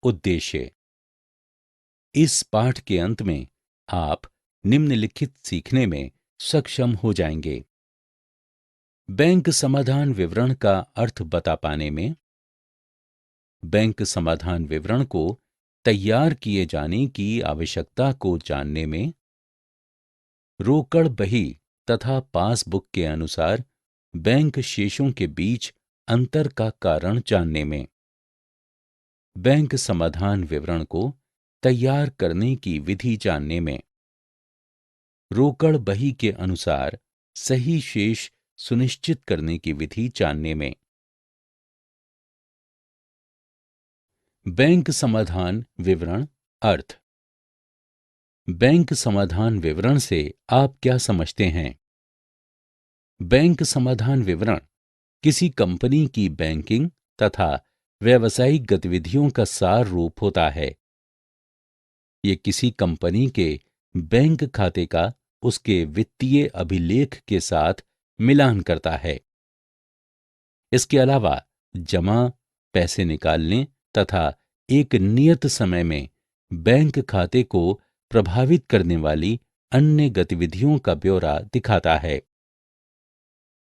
उद्देश्य। इस पाठ के अंत में आप निम्नलिखित सीखने में सक्षम हो जाएंगे। बैंक समाधान विवरण का अर्थ बता पाने में, बैंक समाधान विवरण को तैयार किए जाने की आवश्यकता को जानने में, रोकड़ बही तथा पासबुक के अनुसार बैंक शेषों के बीच अंतर का कारण जानने में, बैंक समाधान विवरण को तैयार करने की विधि जानने में, रोकड़ बही के अनुसार सही शेष सुनिश्चित करने की विधि जानने में। बैंक समाधान विवरण अर्थ। बैंक समाधान विवरण से आप क्या समझते हैं? बैंक समाधान विवरण किसी कंपनी की बैंकिंग तथा व्यावसायिक गतिविधियों का सार रूप होता है। ये किसी कंपनी के बैंक खाते का उसके वित्तीय अभिलेख के साथ मिलान करता है। इसके अलावा जमा, पैसे निकालने तथा एक नियत समय में बैंक खाते को प्रभावित करने वाली अन्य गतिविधियों का ब्यौरा दिखाता है।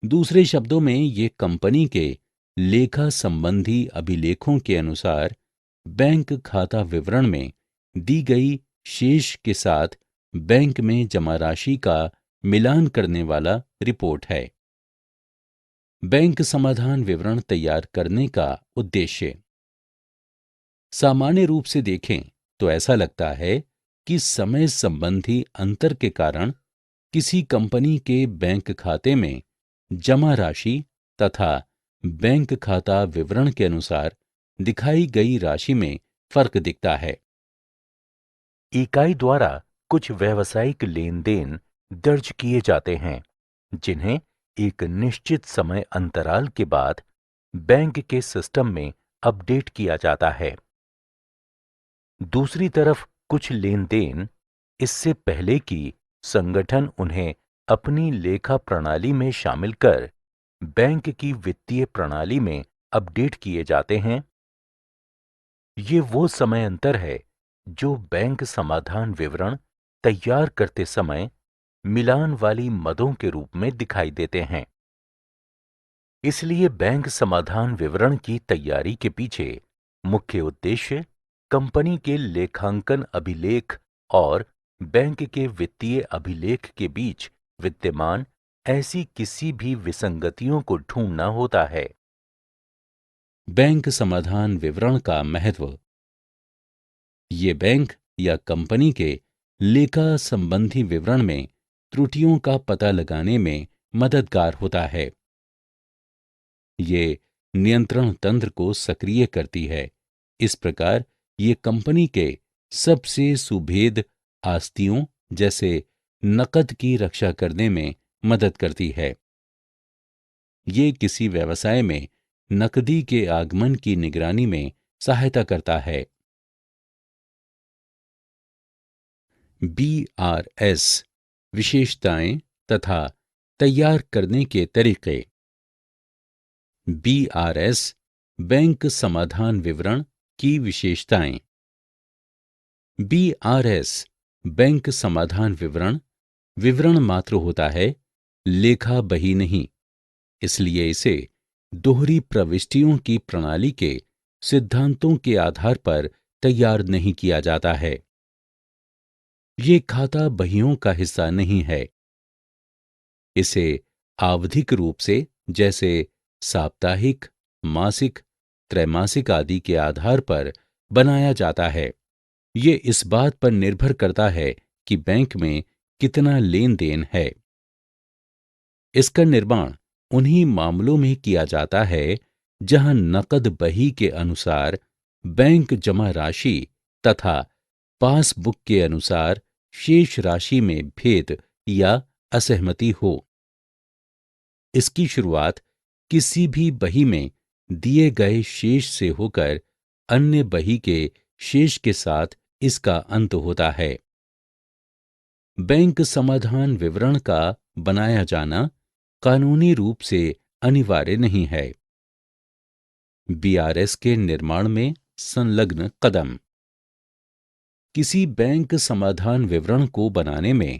दूसरे शब्दों में ये कंपनी के लेखा संबंधी अभिलेखों के अनुसार बैंक खाता विवरण में दी गई शेष के साथ बैंक में जमा राशि का मिलान करने वाला रिपोर्ट है। बैंक समाधान विवरण तैयार करने का उद्देश्य। सामान्य रूप से देखें तो ऐसा लगता है कि समय संबंधी अंतर के कारण किसी कंपनी के बैंक खाते में जमा राशि तथा बैंक खाता विवरण के अनुसार दिखाई गई राशि में फर्क दिखता है। इकाई द्वारा कुछ व्यावसायिक लेन देन दर्ज किए जाते हैं, जिन्हें एक निश्चित समय अंतराल के बाद बैंक के सिस्टम में अपडेट किया जाता है। दूसरी तरफ कुछ लेन देन इससे पहले कि संगठन उन्हें अपनी लेखा प्रणाली में शामिल कर बैंक की वित्तीय प्रणाली में अपडेट किए जाते हैं। ये वो समय अंतर है जो बैंक समाधान विवरण तैयार करते समय मिलान वाली मदों के रूप में दिखाई देते हैं। इसलिए बैंक समाधान विवरण की तैयारी के पीछे मुख्य उद्देश्य कंपनी के लेखांकन अभिलेख और बैंक के वित्तीय अभिलेख के बीच विद्यमान ऐसी किसी भी विसंगतियों को ढूंढना होता है। बैंक समाधान विवरण का महत्व। ये बैंक या कंपनी के लेखा संबंधी विवरण में त्रुटियों का पता लगाने में मददगार होता है। ये नियंत्रण तंत्र को सक्रिय करती है। इस प्रकार ये कंपनी के सबसे सुभेद आस्तियों जैसे नकद की रक्षा करने में मदद करती है। ये किसी व्यवसाय में नकदी के आगमन की निगरानी में सहायता करता है। BRS विशेषताएं तथा तैयार करने के तरीके। BRS बैंक समाधान विवरण की विशेषताएं। BRS बैंक समाधान विवरण मात्र होता है, लेखा बही नहीं। इसलिए इसे दोहरी प्रविष्टियों की प्रणाली के सिद्धांतों के आधार पर तैयार नहीं किया जाता है। ये खाता बहियों का हिस्सा नहीं है। इसे आवधिक रूप से जैसे साप्ताहिक, मासिक, त्रैमासिक आदि के आधार पर बनाया जाता है। ये इस बात पर निर्भर करता है कि बैंक में कितना लेन देन है। इसका निर्माण उन्हीं मामलों में किया जाता है जहां नकद बही के अनुसार बैंक जमा राशि तथा पासबुक के अनुसार शेष राशि में भेद या असहमति हो। इसकी शुरुआत किसी भी बही में दिए गए शेष से होकर अन्य बही के शेष के साथ इसका अंत होता है। बैंक समाधान विवरण का बनाया जाना कानूनी रूप से अनिवार्य नहीं है। BRS के निर्माण में संलग्न कदम। किसी बैंक समाधान विवरण को बनाने में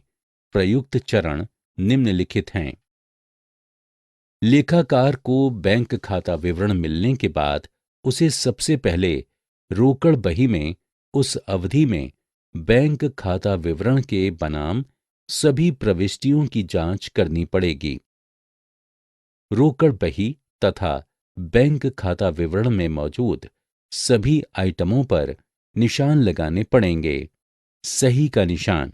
प्रयुक्त चरण निम्नलिखित हैं। लेखाकार को बैंक खाता विवरण मिलने के बाद उसे सबसे पहले रोकड़ बही में उस अवधि में बैंक खाता विवरण के बनाम सभी प्रविष्टियों की जांच करनी पड़ेगी। रोकड़ बही तथा बैंक खाता विवरण में मौजूद सभी आइटमों पर निशान लगाने पड़ेंगे। सही का निशान।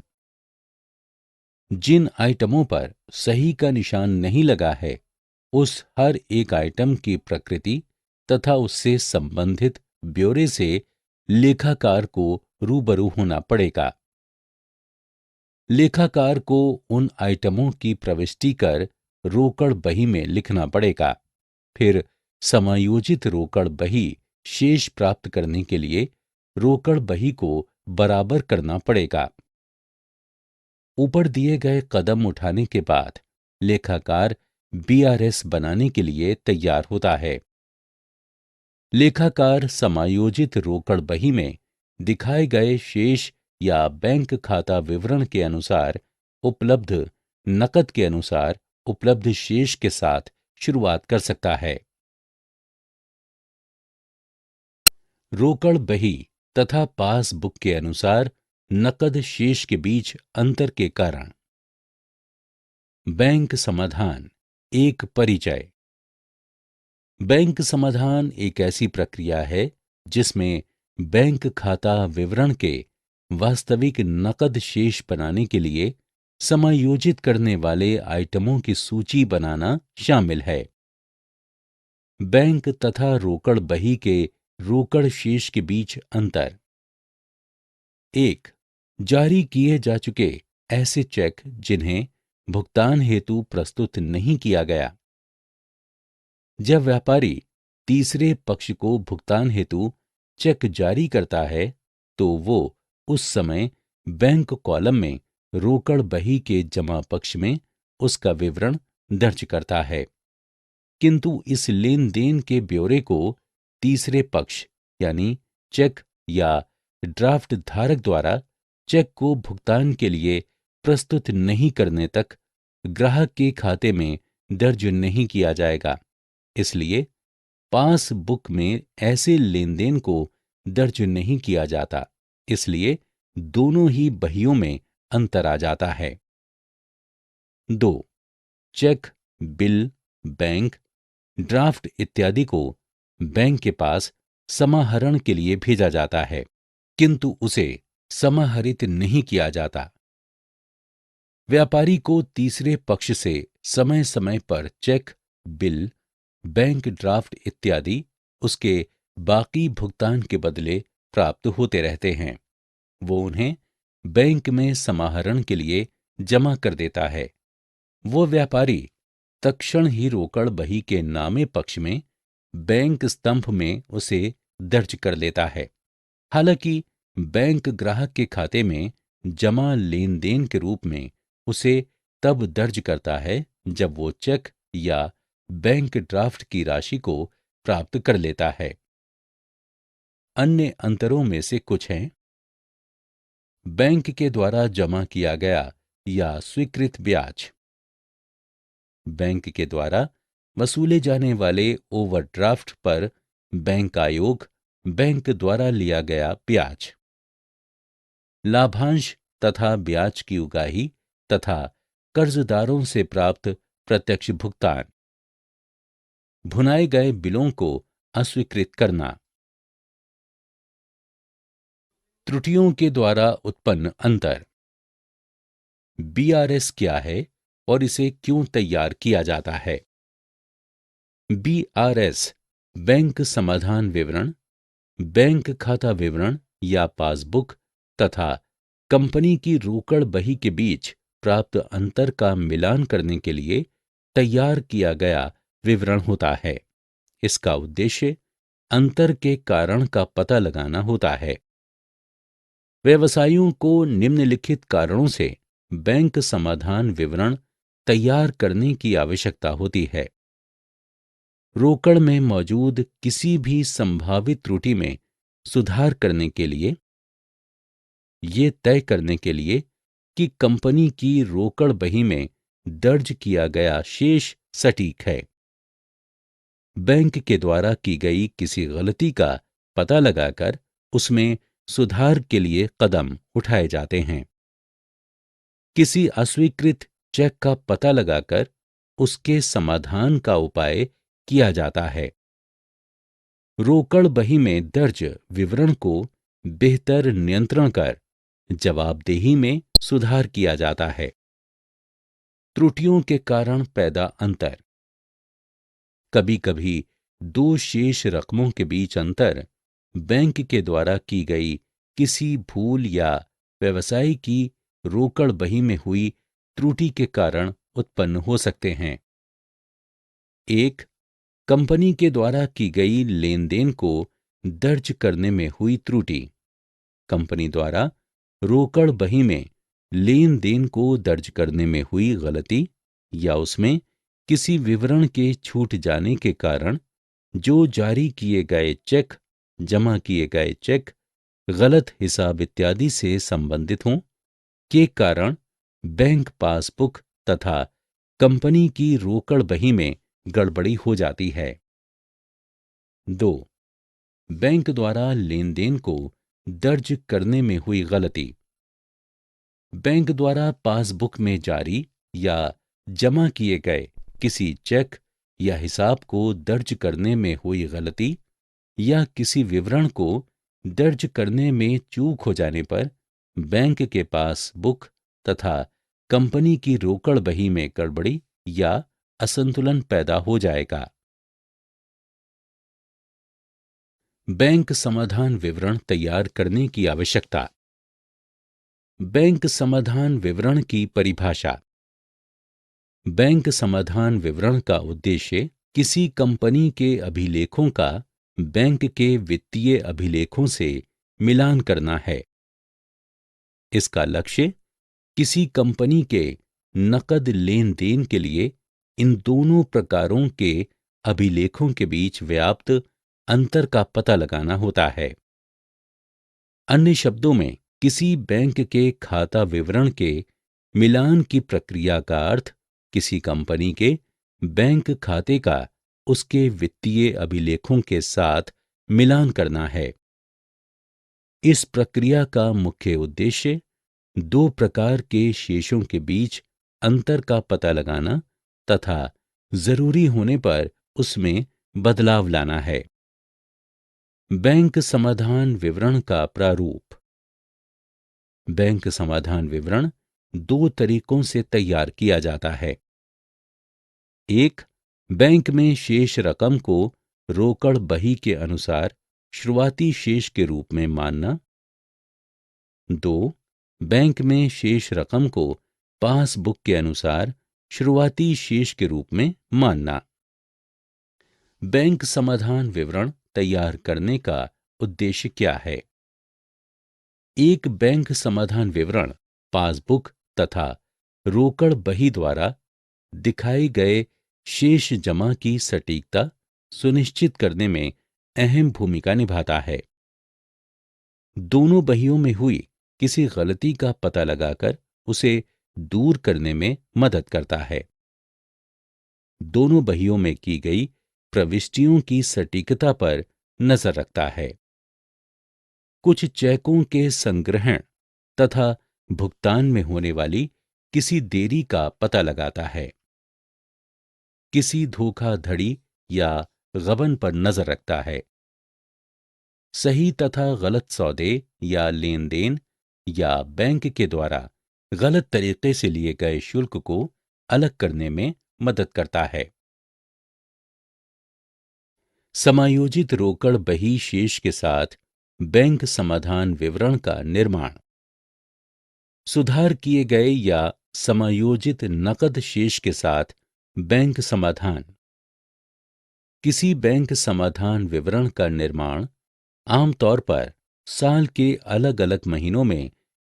जिन आइटमों पर सही का निशान नहीं लगा है, उस हर एक आइटम की प्रकृति तथा उससे संबंधित ब्यौरे से लेखाकार को रूबरू होना पड़ेगा। लेखाकार को उन आइटमों की प्रविष्टि कर रोकड़ बही में लिखना पड़ेगा। फिर समायोजित रोकड़ बही शेष प्राप्त करने के लिए रोकड़ बही को बराबर करना पड़ेगा। ऊपर दिए गए कदम उठाने के बाद लेखाकार बीआरएस बनाने के लिए तैयार होता है। लेखाकार समायोजित रोकड़ बही में दिखाए गए शेष या बैंक खाता विवरण के अनुसार उपलब्ध नकद के अनुसार उपलब्ध शेष के साथ शुरुआत कर सकता है। रोकड़ बही तथा पासबुक के अनुसार नकद शेष के बीच अंतर के कारण। बैंक समाधान एक परिचय। बैंक समाधान एक ऐसी प्रक्रिया है जिसमें बैंक खाता विवरण के वास्तविक नकद शेष बनाने के लिए समायोजित करने वाले आइटमों की सूची बनाना शामिल है। बैंक तथा रोकड़ बही के रोकड़ शेष के बीच अंतर। 1. जारी किए जा चुके ऐसे चेक जिन्हें भुगतान हेतु प्रस्तुत नहीं किया गया। जब व्यापारी तीसरे पक्ष को भुगतान हेतु चेक जारी करता है तो वो उस समय बैंक कॉलम में रोकड़ बही के जमा पक्ष में उसका विवरण दर्ज करता है, किंतु इस लेन देन के ब्यौरे को तीसरे पक्ष यानी चेक या ड्राफ्ट धारक द्वारा चेक को भुगतान के लिए प्रस्तुत नहीं करने तक ग्राहक के खाते में दर्ज नहीं किया जाएगा। इसलिए पासबुक में ऐसे लेन देन को दर्ज नहीं किया जाता, इसलिए दोनों ही बहियों में अंतर आ जाता है। 2. चेक, बिल, बैंक, ड्राफ्ट इत्यादि को बैंक के पास समाहरण के लिए भेजा जाता है, किंतु उसे समाहरित नहीं किया जाता। व्यापारी को तीसरे पक्ष से समय समय पर चेक, बिल, बैंक ड्राफ्ट इत्यादि उसके बाकी भुगतान के बदले प्राप्त होते रहते हैं। वो उन्हें बैंक में समाहरण के लिए जमा कर देता है। वो व्यापारी तत्क्षण ही रोकड़ बही के नामे पक्ष में बैंक स्तंभ में उसे दर्ज कर लेता है। हालांकि बैंक ग्राहक के खाते में जमा लेन देन के रूप में उसे तब दर्ज करता है जब वो चेक या बैंक ड्राफ्ट की राशि को प्राप्त कर लेता है। अन्य अंतरों में से कुछ हैं। बैंक के द्वारा जमा किया गया या स्वीकृत ब्याज। बैंक के द्वारा वसूले जाने वाले ओवरड्राफ्ट पर बैंक आयोग बैंक द्वारा लिया गया ब्याज। लाभांश तथा ब्याज की उगाही तथा कर्जदारों से प्राप्त प्रत्यक्ष भुगतान। भुनाए गए बिलों को अस्वीकृत करना। त्रुटियों के द्वारा उत्पन्न अंतर। बीआरएस क्या है और इसे क्यों तैयार किया जाता है? बीआरएस बैंक समाधान विवरण, बैंक खाता विवरण या पासबुक तथा कंपनी की रोकड़ बही के बीच प्राप्त अंतर का मिलान करने के लिए तैयार किया गया विवरण होता है। इसका उद्देश्य अंतर के कारण का पता लगाना होता है। व्यवसायियों को निम्नलिखित कारणों से बैंक समाधान विवरण तैयार करने की आवश्यकता होती है। रोकड़ में मौजूद किसी भी संभावित त्रुटि में सुधार करने के लिए, ये तय करने के लिए कि कंपनी की रोकड़ बही में दर्ज किया गया शेष सटीक है। बैंक के द्वारा की गई किसी गलती का पता लगाकर उसमें सुधार के लिए कदम उठाए जाते हैं। किसी अस्वीकृत चेक का पता लगाकर उसके समाधान का उपाय किया जाता है। रोकड़ बही में दर्ज विवरण को बेहतर नियंत्रण कर जवाबदेही में सुधार किया जाता है। त्रुटियों के कारण पैदा अंतर। कभी कभी दो शेष रकमों के बीच अंतर बैंक के द्वारा की गई किसी भूल या व्यवसाय की रोकड़ बही में हुई त्रुटि के कारण उत्पन्न हो सकते हैं। एक, कंपनी के द्वारा की गई लेन देन को दर्ज करने में हुई त्रुटि। कंपनी द्वारा रोकड़ बही में लेन देन को दर्ज करने में हुई गलती या उसमें किसी विवरण के छूट जाने के कारण जो जारी किए गए चेक, जमा किए गए चेक, गलत हिसाब इत्यादि से संबंधित हों के कारण बैंक पासबुक तथा कंपनी की रोकड़ बही में गड़बड़ी हो जाती है। 2, बैंक द्वारा लेन देन को दर्ज करने में हुई गलती। बैंक द्वारा पासबुक में जारी या जमा किए गए किसी चेक या हिसाब को दर्ज करने में हुई गलती या किसी विवरण को दर्ज करने में चूक हो जाने पर बैंक के पास बुक तथा कंपनी की रोकड़ बही में गड़बड़ी या असंतुलन पैदा हो जाएगा। बैंक समाधान विवरण तैयार करने की आवश्यकता। बैंक समाधान विवरण की परिभाषा। बैंक समाधान विवरण का उद्देश्य किसी कंपनी के अभिलेखों का बैंक के वित्तीय अभिलेखों से मिलान करना है। इसका लक्ष्य किसी कंपनी के नकद लेन देन के लिए इन दोनों प्रकारों के अभिलेखों के बीच व्याप्त अंतर का पता लगाना होता है। अन्य शब्दों में किसी बैंक के खाता विवरण के मिलान की प्रक्रिया का अर्थ किसी कंपनी के बैंक खाते का उसके वित्तीय अभिलेखों के साथ मिलान करना है। इस प्रक्रिया का मुख्य उद्देश्य दो प्रकार के शेषों के बीच अंतर का पता लगाना तथा जरूरी होने पर उसमें बदलाव लाना है। बैंक समाधान विवरण का प्रारूप। बैंक समाधान विवरण दो तरीकों से तैयार किया जाता है। एक, बैंक में शेष रकम को रोकड़ बही के अनुसार शुरुआती शेष के रूप में मानना। 2, बैंक में शेष रकम को पासबुक के अनुसार शुरुआती शेष के रूप में मानना। बैंक समाधान विवरण तैयार करने का उद्देश्य क्या है? एक बैंक समाधान विवरण पासबुक तथा रोकड़ बही द्वारा दिखाए गए शेष जमा की सटीकता सुनिश्चित करने में अहम भूमिका निभाता है। दोनों बहियों में हुई किसी गलती का पता लगाकर उसे दूर करने में मदद करता है। दोनों बहियों में की गई प्रविष्टियों की सटीकता पर नजर रखता है। कुछ चेकों के संग्रहण तथा भुगतान में होने वाली किसी देरी का पता लगाता है। किसी धोखाधड़ी या गबन पर नजर रखता है। सही तथा गलत सौदे या लेन देन या बैंक के द्वारा गलत तरीके से लिए गए शुल्क को अलग करने में मदद करता है। समायोजित रोकड़ बही शेष के साथ बैंक समाधान विवरण का निर्माण। सुधार किए गए या समायोजित नकद शेष के साथ बैंक समाधान। किसी बैंक समाधान विवरण का निर्माण आमतौर पर साल के अलग अलग महीनों में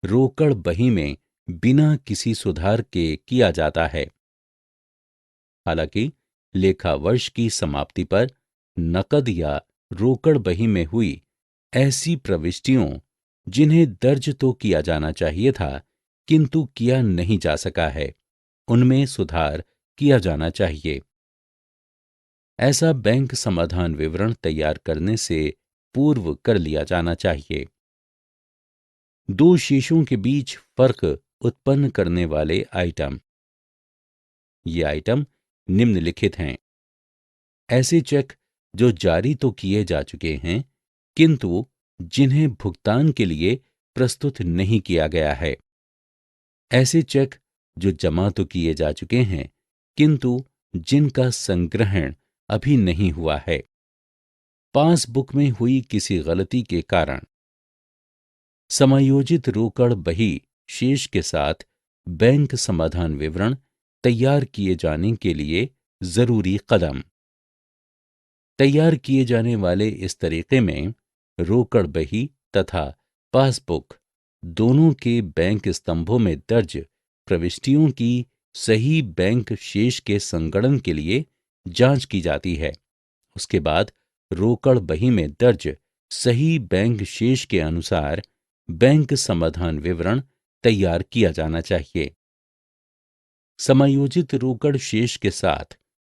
रोकड़ बही में बिना किसी सुधार के किया जाता है। हालांकि लेखा वर्ष की समाप्ति पर नकद या रोकड़ बही में हुई ऐसी प्रविष्टियों जिन्हें दर्ज तो किया जाना चाहिए था किंतु किया नहीं जा सका है, उनमें सुधार किया जाना चाहिए। ऐसा बैंक समाधान विवरण तैयार करने से पूर्व कर लिया जाना चाहिए। दो शेषों के बीच फर्क उत्पन्न करने वाले आइटम। ये आइटम निम्नलिखित हैं। ऐसे चेक जो जारी तो किए जा चुके हैं किंतु जिन्हें भुगतान के लिए प्रस्तुत नहीं किया गया है। ऐसे चेक जो जमा तो किए जा चुके हैं किंतु जिनका संग्रहण अभी नहीं हुआ है। पासबुक में हुई किसी गलती के कारण। समायोजित रोकड़ बही शेष के साथ बैंक समाधान विवरण तैयार किए जाने के लिए जरूरी कदम। तैयार किए जाने वाले इस तरीके में रोकड़ बही तथा पासबुक दोनों के बैंक स्तंभों में दर्ज प्रविष्टियों की सही बैंक शेष के संगणन के लिए जांच की जाती है। उसके बाद रोकड़ बही में दर्ज सही बैंक शेष के अनुसार बैंक समाधान विवरण तैयार किया जाना चाहिए। समायोजित रोकड़ शेष के साथ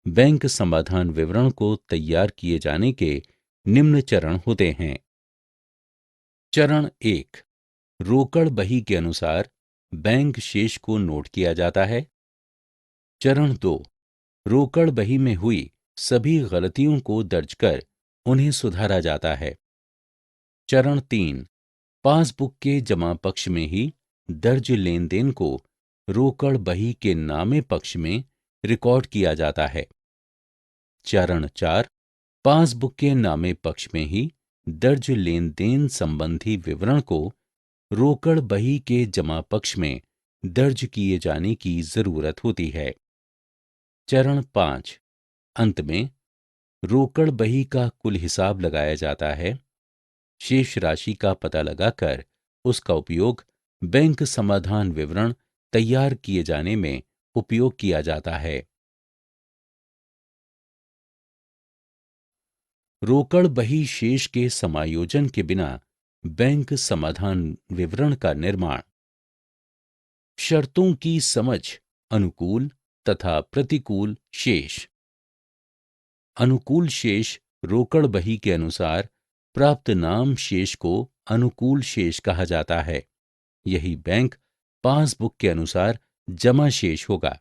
बैंक समाधान विवरण को तैयार किए जाने के निम्न चरण होते हैं। चरण 1, रोकड़ बही के अनुसार बैंक शेष को नोट किया जाता है। चरण 2, रोकड़ बही में हुई सभी गलतियों को दर्ज कर उन्हें सुधारा जाता है। चरण 3, पासबुक के जमा पक्ष में ही दर्ज लेन देन को रोकड़ बही के नामे पक्ष में रिकॉर्ड किया जाता है। चरण 4, पासबुक के नामे पक्ष में ही दर्ज लेन देन संबंधी विवरण को रोकड़ बही के जमा पक्ष में दर्ज किए जाने की जरूरत होती है। चरण 5, अंत में रोकड़ बही का कुल हिसाब लगाया जाता है। शेष राशि का पता लगाकर उसका उपयोग बैंक समाधान विवरण तैयार किए जाने में उपयोग किया जाता है। रोकड़ बही शेष के समायोजन के बिना बैंक समाधान विवरण का निर्माण। शर्तों की समझ। अनुकूल तथा प्रतिकूल शेष। अनुकूल शेष रोकड़ बही के अनुसार प्राप्त नाम शेष को अनुकूल शेष कहा जाता है। यही बैंक पासबुक के अनुसार जमा शेष होगा।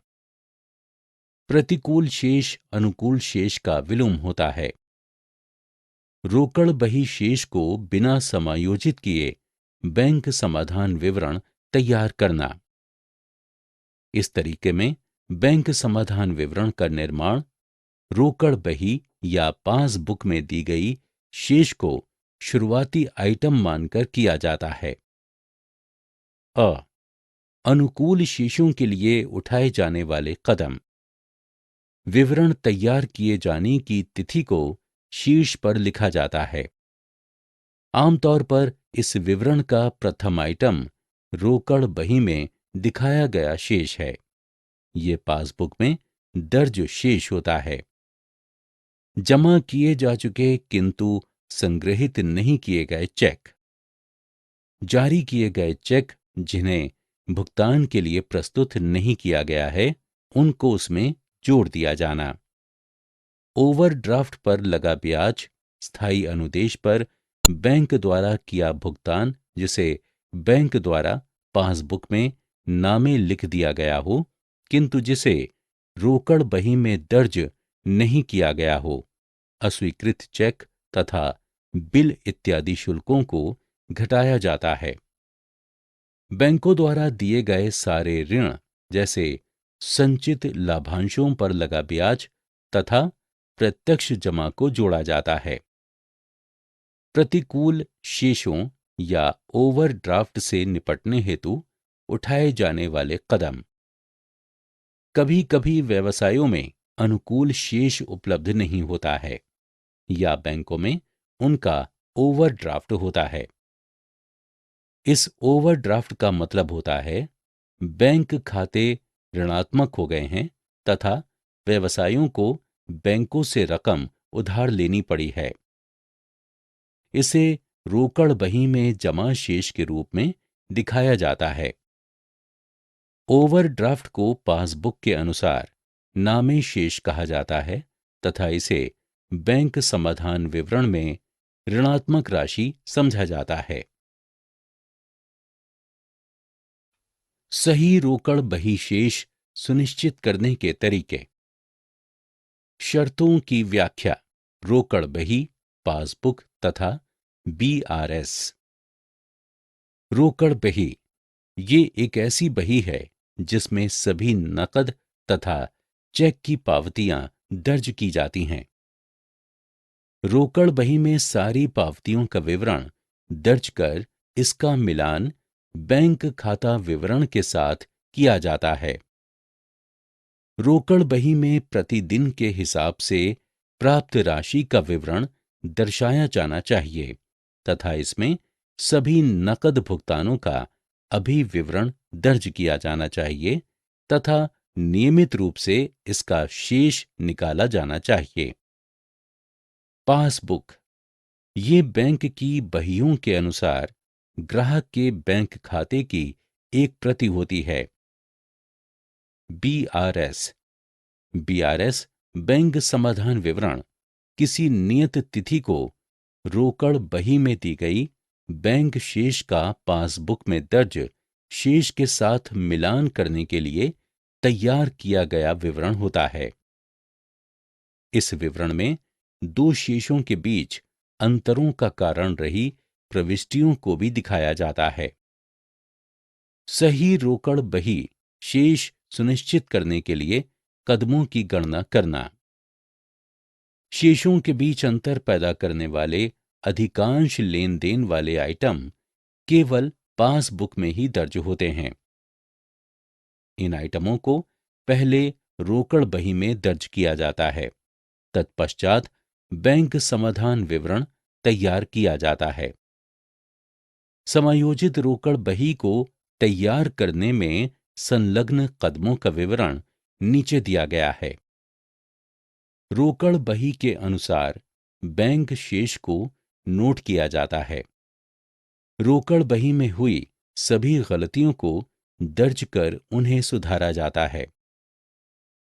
प्रतिकूल शेष अनुकूल शेष का विलोम होता है। रोकड़ बही शेष को बिना समायोजित किए बैंक समाधान विवरण तैयार करना। इस तरीके में बैंक समाधान विवरण का निर्माण रोकड़ बही या पासबुक में दी गई शेष को शुरुआती आइटम मानकर किया जाता है। अ अनुकूल शेषों के लिए उठाए जाने वाले कदम। विवरण तैयार किए जाने की तिथि को शीर्ष पर लिखा जाता है। आमतौर पर इस विवरण का प्रथम आइटम रोकड़ बही में दिखाया गया शेष है। ये पासबुक में दर्ज शेष होता है। जमा किए जा चुके किंतु संग्रहित नहीं किए गए चेक। जारी किए गए चेक जिन्हें भुगतान के लिए प्रस्तुत नहीं किया गया है, उनको उसमें जोड़ दिया जाना। ओवरड्राफ्ट पर लगा ब्याज, स्थायी अनुदेश पर बैंक द्वारा किया भुगतान जिसे बैंक द्वारा पासबुक में नामे लिख दिया गया हो किंतु जिसे रोकड़ बही में दर्ज नहीं किया गया हो। अस्वीकृत चेक तथा बिल इत्यादि शुल्कों को घटाया जाता है। बैंकों द्वारा दिए गए सारे ऋण जैसे संचित लाभांशों पर लगा ब्याज तथा प्रत्यक्ष जमा को जोड़ा जाता है। प्रतिकूल शेषों या ओवरड्राफ्ट से निपटने हेतु उठाए जाने वाले कदम। कभी कभी व्यवसायों में अनुकूल शेष उपलब्ध नहीं होता है या बैंकों में उनका ओवरड्राफ्ट होता है। इस ओवरड्राफ्ट का मतलब होता है बैंक खाते ऋणात्मक हो गए हैं तथा व्यवसायों को बैंकों से रकम उधार लेनी पड़ी है। इसे रोकड़ बही में जमा शेष के रूप में दिखाया जाता है। ओवरड्राफ्ट को पासबुक के अनुसार नामे शेष कहा जाता है तथा इसे बैंक समाधान विवरण में ऋणात्मक राशि समझा जाता है। सही रोकड़ बही शेष सुनिश्चित करने के तरीके। शर्तों की व्याख्या। रोकड़ बही, पासबुक तथा बीआरएस। रोकड़ बही ये एक ऐसी बही है जिसमें सभी नकद तथा चेक की पावतियां दर्ज की जाती हैं। रोकड़ बही में सारी पावतियों का विवरण दर्ज कर इसका मिलान बैंक खाता विवरण के साथ किया जाता है। रोकड़ बही में प्रतिदिन के हिसाब से प्राप्त राशि का विवरण दर्शाया जाना चाहिए तथा इसमें सभी नकद भुगतानों का अभिविवरण दर्ज किया जाना चाहिए तथा नियमित रूप से इसका शेष निकाला जाना चाहिए। पासबुक ये बैंक की बहियों के अनुसार ग्राहक के बैंक खाते की एक प्रति होती है। बीआरएस बीआरएस बैंक समाधान विवरण किसी नियत तिथि को रोकड़ बही में दी गई बैंक शेष का पासबुक में दर्ज शेष के साथ मिलान करने के लिए तैयार किया गया विवरण होता है। इस विवरण में दो शेषों के बीच अंतरों का कारण रही प्रविष्टियों को भी दिखाया जाता है। सही रोकड़ बही शेष सुनिश्चित करने के लिए कदमों की गणना करना। शेषों के बीच अंतर पैदा करने वाले अधिकांश लेन देन वाले आइटम केवल पासबुक में ही दर्ज होते हैं। इन आइटमों को पहले रोकड़ बही में दर्ज किया जाता है, तत्पश्चात बैंक समाधान विवरण तैयार किया जाता है। समायोजित रोकड़ बही को तैयार करने में संलग्न कदमों का विवरण नीचे दिया गया है। रोकड़ बही के अनुसार बैंक शेष को नोट किया जाता है। रोकड़ बही में हुई सभी गलतियों को दर्ज कर उन्हें सुधारा जाता है।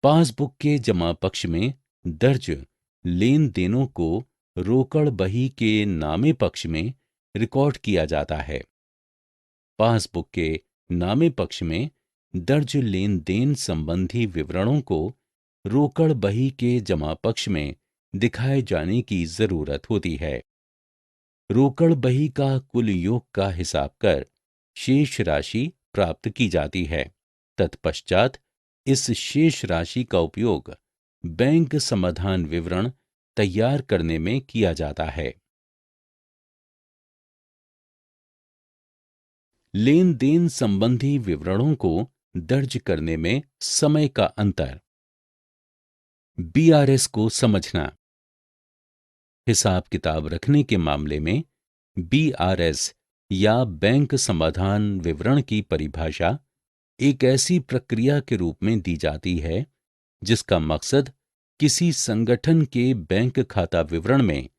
पासबुक के जमा पक्ष में दर्ज लेन देनों को रोकड़ बही के नामे पक्ष में रिकॉर्ड किया जाता है। पासबुक के नामे पक्ष में दर्ज लेन देन संबंधी विवरणों को रोकड़ बही के जमा पक्ष में दिखाए जाने की जरूरत होती है। रोकड़ बही का कुल योग का हिसाब कर शेष राशि प्राप्त की जाती है। तत्पश्चात इस शेष राशि का उपयोग बैंक समाधान विवरण तैयार करने में किया जाता है। लेन देन संबंधी विवरणों को दर्ज करने में समय का अंतर। बीआरएस को समझना। हिसाब किताब रखने के मामले में बीआरएस या बैंक समाधान विवरण की परिभाषा एक ऐसी प्रक्रिया के रूप में दी जाती है जिसका मकसद किसी संगठन के बैंक खाता विवरण में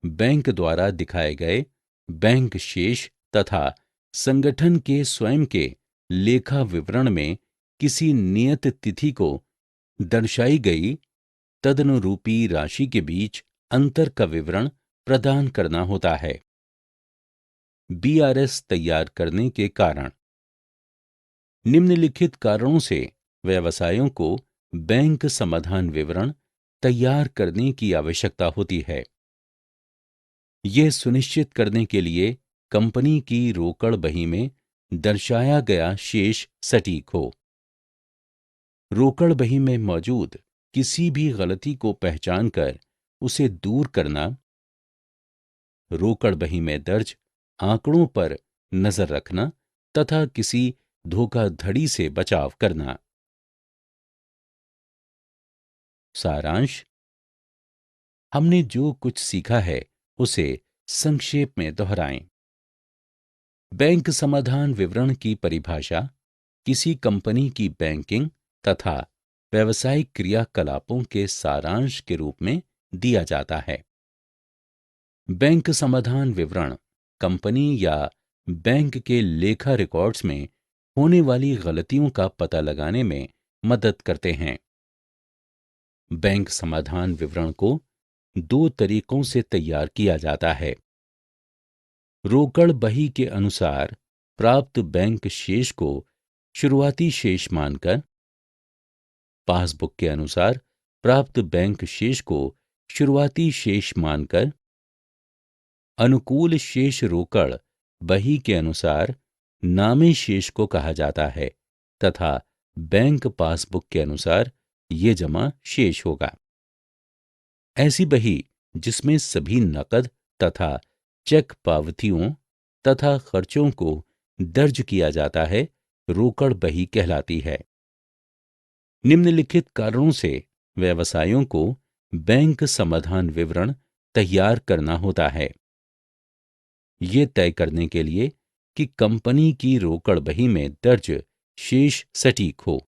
बैंक द्वारा दिखाए गए बैंक शेष तथा संगठन के स्वयं के लेखा विवरण में किसी नियत तिथि को दर्शाई गई तदनुरूपी राशि के बीच अंतर का विवरण प्रदान करना होता है। बीआरएस तैयार करने के कारण। निम्नलिखित कारणों से व्यवसायों को बैंक समाधान विवरण तैयार करने की आवश्यकता होती है। यह सुनिश्चित करने के लिए कंपनी की रोकड़ बही में दर्शाया गया शेष सटीक हो। रोकड़ बही में मौजूद किसी भी गलती को पहचान कर उसे दूर करना। रोकड़ बही में दर्ज आंकड़ों पर नजर रखना तथा किसी धोखाधड़ी से बचाव करना। सारांश। हमने जो कुछ सीखा है उसे संक्षेप में दोहराएं। बैंक समाधान विवरण की परिभाषा किसी कंपनी की बैंकिंग तथा व्यावसायिक क्रियाकलापों के सारांश के रूप में दिया जाता है। बैंक समाधान विवरण कंपनी या बैंक के लेखा रिकॉर्ड्स में होने वाली गलतियों का पता लगाने में मदद करते हैं। बैंक समाधान विवरण को दो तरीकों से तैयार किया जाता है। रोकड़ बही के अनुसार प्राप्त बैंक शेष को शुरुआती शेष मानकर, पासबुक के अनुसार प्राप्त बैंक शेष को शुरुआती शेष मानकर, अनुकूल शेष रोकड़ बही के अनुसार नामी शेष को कहा जाता है तथा बैंक पासबुक के अनुसार ये जमा शेष होगा। ऐसी बही जिसमें सभी नकद तथा चेक पावतियों तथा खर्चों को दर्ज किया जाता है, रोकड़ बही कहलाती है। निम्नलिखित कारणों से व्यवसायों को बैंक समाधान विवरण तैयार करना होता है। ये तय करने के लिए कि कंपनी की रोकड़ बही में दर्ज शेष सटीक हो।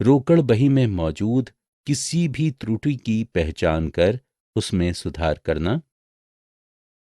रोकड़ बही में मौजूद किसी भी त्रुटि की पहचान कर उसमें सुधार करना